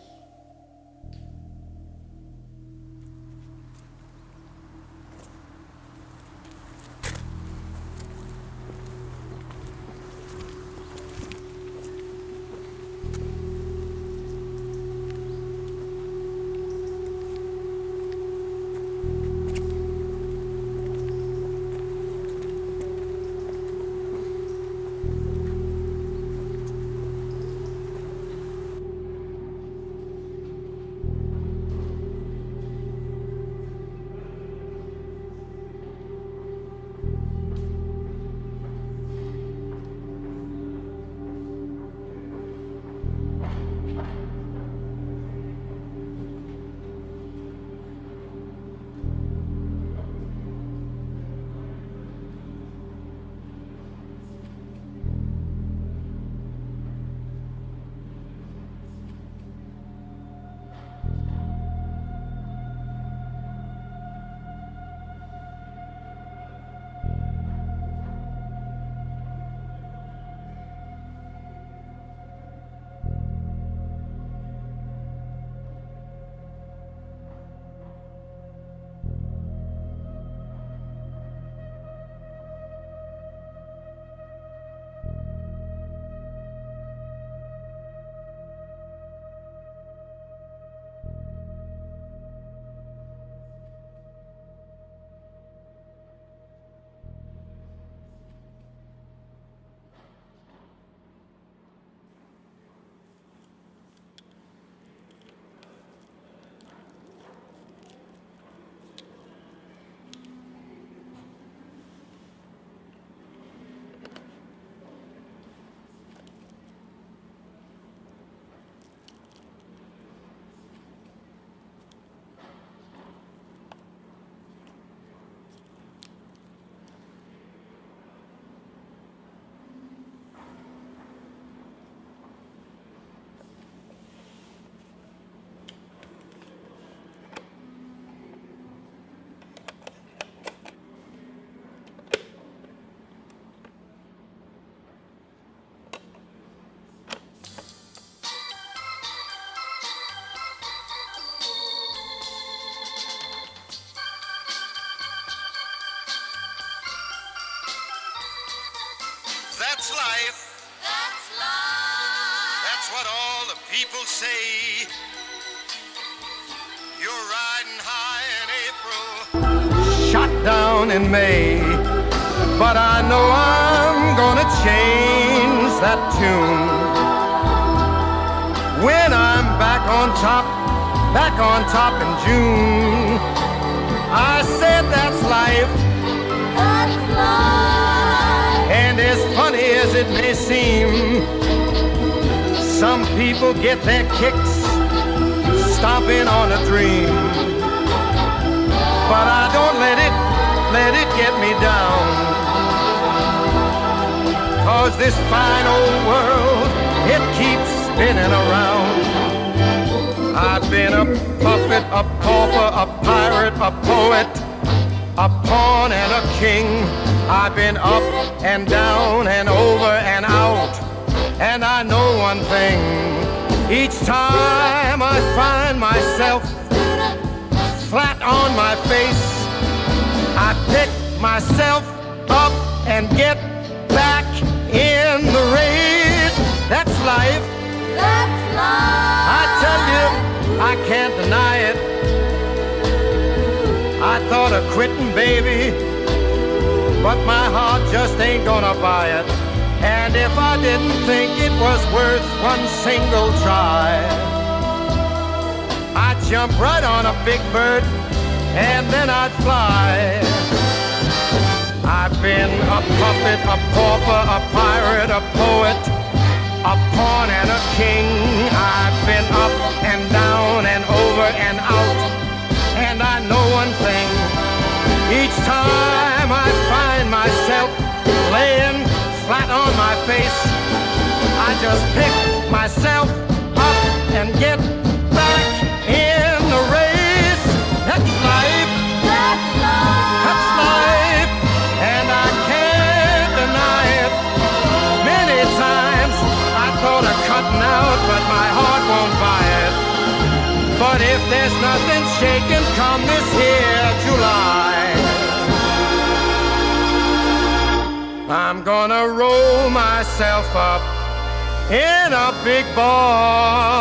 that's life. That's life. That's what all the people say. You're riding high in April, shot down in May. But I know I'm gonna change that tune when I'm back on top in June. I said that's life. That's life. And as funny as it may seem, some people get their kicks stomping on a dream. But I don't let it get me down. 'Cause this fine old world, it keeps spinning around. I've been a puppet, a pauper, a pirate, a poet, a pawn and a king. I've been up and down and over and out. And I know one thing, each time I find myself flat on my face, I pick myself up and get back in the race. That's life. That's life. I tell you, I can't deny it. I thought of quitting, baby, but my heart just ain't gonna buy it. And if I didn't think it was worth one single try, I'd jump right on a big bird and then I'd fly. I've been a puppet, a pauper, a pirate, a poet, a pawn and a king. I've been up and down and over and out. And I know one thing, each time I find myself laying flat on my face, I just pick myself up and get back in the race. That's life. That's life. That's life. And I can't deny it. Many times I thought of cutting out, but my heart won't buy it. But if there's nothing shaking come this here July, I'm gonna roll myself up in a big ball